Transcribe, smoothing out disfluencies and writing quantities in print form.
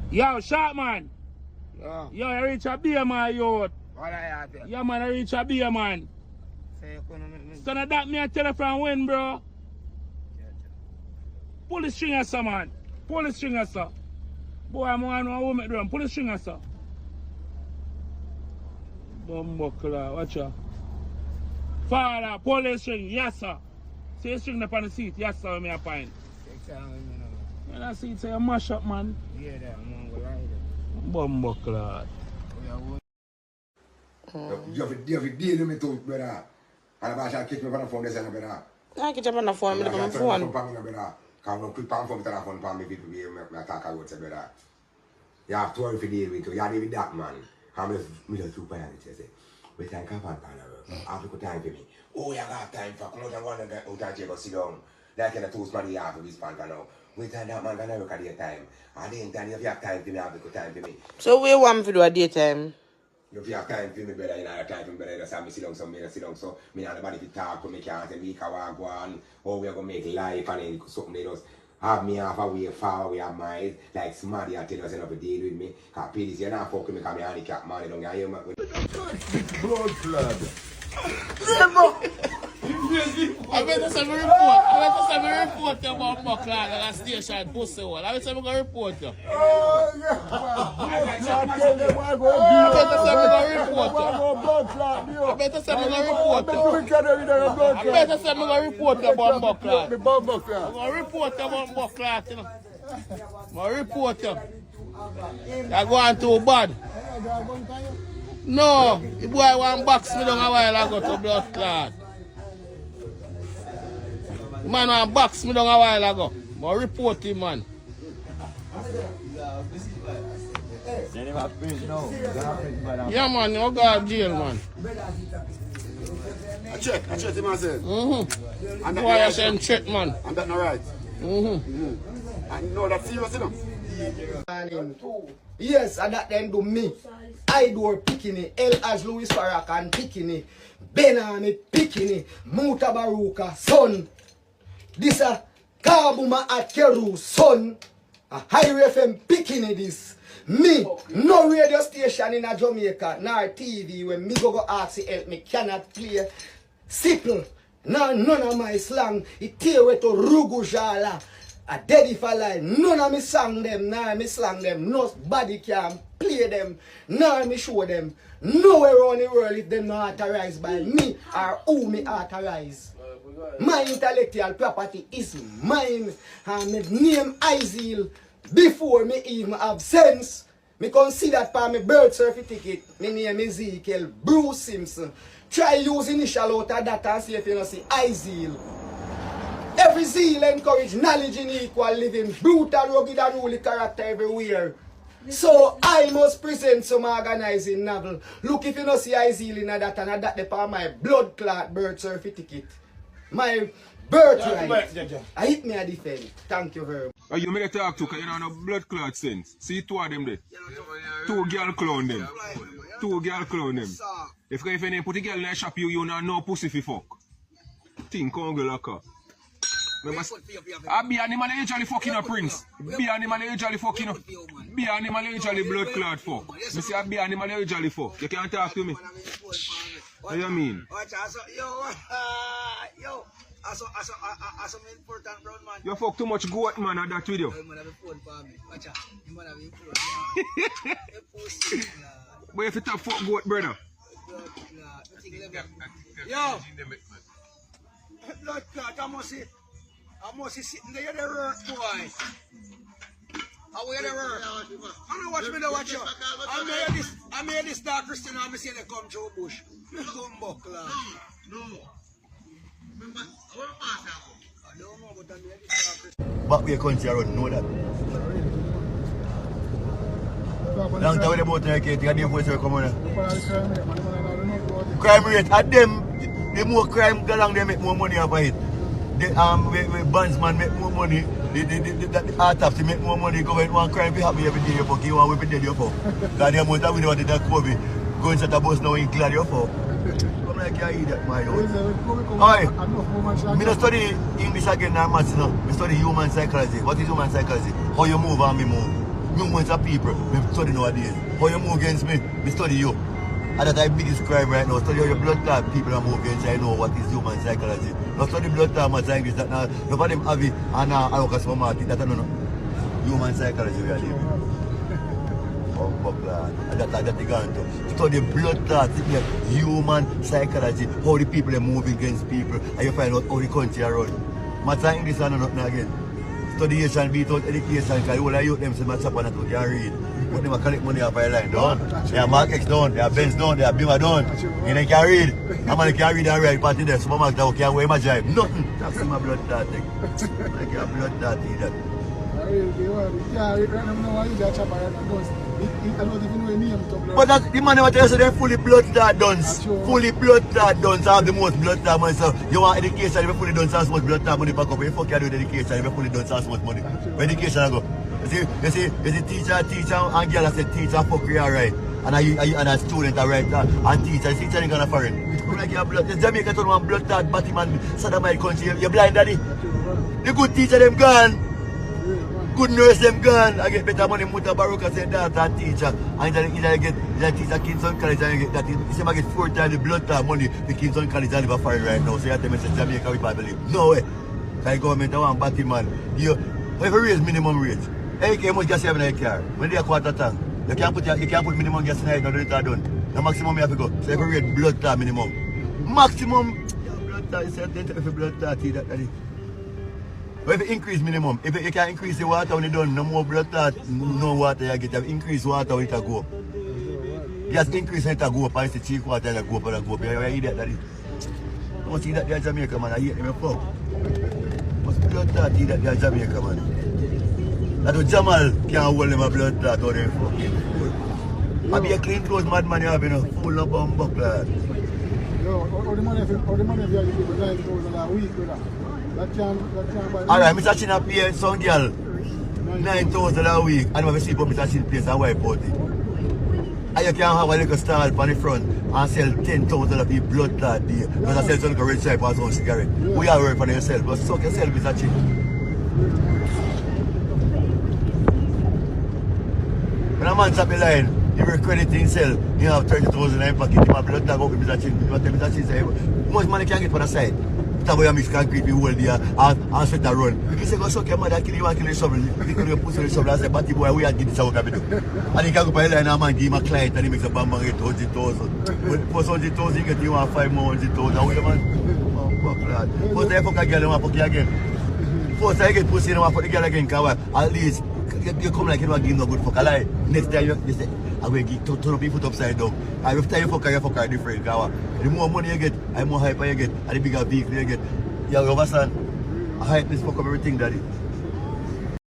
Yo, shot man. Yo. Yo, I reach a beer man, yo. What I have here? Yeah, man, I reach a beer man. Say you couldn't make me. Son of that, me a tell you from when, bro. Pull the string, sir, man. Pull the string, sir. Boy, I'm going to know what I'm Pull the string, sir. Bumbuckler, watch out. Father, pull the string, yes, sir. See the string up on the seat, yes, sir, me a pine. Take time with me now. Yeah, that seat say a mash up, man. Yeah, that I'm going to ride it. Bumbuckler. You have to deal with me too, brother. And I'm going to catch me on the phone, brother. I catch up on the phone, I'm on the phone. Brother. Because I'm quick phone to the phone for me, people be attack about it, brother. You have to worry for deal with you. You have to deal with that, man. I'm just super young, you say. We thank you for that. I have to time for me. Oh, you got time for come out and go out and go sit down. That kind of tools money you have to respond now. We tell that man can never look at your time. I didn't tell you if you have time for me, I have to time for me. So we want to do a daytime? If you have time for me, brother, you have time for me, brother, just have me sit down, so me and nobody to talk to me, can't tell me how I go on, how we are going to make life, and then something they just have me half away, far away of mine, like Smarty, I tell us enough to deal with me, because please, you're not fucking me, because I'm a handicap man, you don't hear me. Blood flood. I better say me report. I better say me report about Buckler at the station pussy hole. I better say me go report you. Oh, yeah. I better say me go report you. I better say me go report you. I better say me go report you about Buckler. I'm going to report you about Buckler. I'm going to report you. You're going too bad. No, the boy want box me down a while ago to blood clot. The man want box me down a while ago. But report him, man. Yeah, man, you go to jail, man. I check him myself. Mm-hmm. Boy, I send check, man. And that's not right. Mm-hmm. And no, that's serious, you know. Yes, and that then do me. I do picking it. El as Louis Farrakhan picking it. Benami picking it. Muta Baruka, son. This a Kabuma Akeru, son. A High FM picking it this. Me, no radio station in a Jamaica, nor TV, when me go ask you help me cannot play sickle. None of my slang. It tear with to Rugujala. A daddy for life. None of me sing them, nor me slang them. Nobody can play them, nor me show them. Nowhere around the world if them not authorized by me or who me authorize. My intellectual property is mine. And me name Izeel before me even have sense. Me consider for my birth certificate. My name is Ezekiel Bruce Simpson. Try use initial out of that and see if you know see Izeel. Every zeal encourage knowledge in equal living, brutal, rugged and ruly character everywhere. So I must present some organizing novel. Look if you don't see Izeel in that and that they for my blood clot birth certificate. My birthright. I hit me a defend. Thank you very much. Are you make talk to because you know no blood clot sense. See two of them there. Two girl clown them. Two girl clown them. If you put a girl in a shop you not know pussy fi fuck. Think on girl like her. Be animal usually fucking a prince. Be animal usually fucking up. Be animal usually blood clot fuck. Me say be animal usually fuck. You can't talk to me. What do you mean? Yo, I'm important brown man. You fuck too much goat man at that video. But if you talk fuck goat brother. Yo, blood clot, I must be sitting there, the work, boy. How are the work? I don't watch me, don't watch you. I made this dark Christian, and I say they come through bush. Come back, lad. No. Remember, our master. I don't know, but I made this dark Christian. Back where country around, know that. Long time with the boat like it, you got the voice come on. Crime rate, at them, the more crime go along, they make more money off of it. The bandsman make more money, the autopsy make more money, government want crime to happen every day, you fuck, you want to be dead, you fuck. Because the amount of video that they COVID, going to the bus now in Glad, you fuck. Come like you idiot, my lord. Alright, I don't study English again, now maths, no. I study human psychology. What is human psychology? How you move and me move. Millions of people, we study nowadays. How you move against me, we study you. And that's the biggest crime right now. Study how your blood clot people are moving against. I know what is human psychology. Not study blood clot much like this. That now, nobody have it and I work as a market. That's no human psychology we are living. Oh, blood. And that's the gun to study blood clot, human psychology, how the people are moving against people, and you find out how the country are run. Much like English and nothing again. Study and beat out education, because all the youth them say much up and not can read. But they collect money off our line, don't. They are Mark X done, they are Benz done, they are Bima done. And they can read. I'm going to carry read and write party there. Supermarket that can't wear my drive. Nothing. That's my blood clot thing. I can't blood clot either. But that, the man never tell you they're fully blood clot done. Fully blood clot done. So I have the most blood clot money. So you want education, you fully done so much blood clot money back up. You fuck you do with education, you fully done so much money. Where education I go? You see, teacher and girl I said teacher fuck you alright. And a student alright and teacher ain't gonna foreign. Like your blood, the Jamaica told one blood clot Batman, Sodomite country, you blind daddy. The good teacher them gone. Good nurse them gone. I get better money Muta Baruka said that and teacher. And I get teacher Kingston College and I get that. You see I get 4 times the blood clot money the Kingston College and live foreign right now. So you have to mention Jamaica with Bible. No way. Because government I want Batman. You have to raise minimum wage. AK must just have in a car. When they are quarter tank, you can't put minimum gas in it, no it's done. The maximum you have to go. So you have to rate blood clot minimum. Maximum blood clot, you say if you blood clot that. But if you increase minimum, if you can increase the water when you done, no more blood clot, no water you get, you have increase water when it go up. Just increase when it go up, and it's the cheap water that go up and go up. You idiot daddy. You must see that there Jamaica man, I hate them fuck. Must blood clot eat that there Jamaica man. That Jamal can't hold them a blood clot or them fucking. I be a clean clothes madman you have, you know, full up on buck lad. Yo, all the money if you give me 9,000 a week, brother. That can buy. Alright, Mr. Chin pay some girl 9,000 a week and when we see Mr. Chin place and wipe out it. And you can have a little stall on the front and sell 10,000 of the blood clot there. Because I sell some red stripe or some cigarette. We are working for yourself, but suck yourself, Mr. Chin. When a man tap the line, he will credit himself, he have 30,000 in pocket, he have blood tag up with Mr. Chin. Mr. Chin say, how much money can you get for the side? That way I mix concrete, we hold there and set a run. He say, go suck your mother, kill you and kill the shovel. He could have put the shovel and say, Batty boy, we had to give this a work a bit. And he can go by the line and man give him a client and he makes a bam bang 800,000. Post 100,000, he get you want 5 more 100,000. How the man? Oh, fuck that. First I fuck a girl, you want to fuck you again. First I get pussy, you want to fuck the girl again, because at least you come like you don't give no good fuck a lie. Next time you say, I'm going to turn up your foot upside down. And every time you fuck her different. Because the more money you get, the more hyper you get, and the bigger vehicle you get. You understand? I hype this fuck up everything, daddy.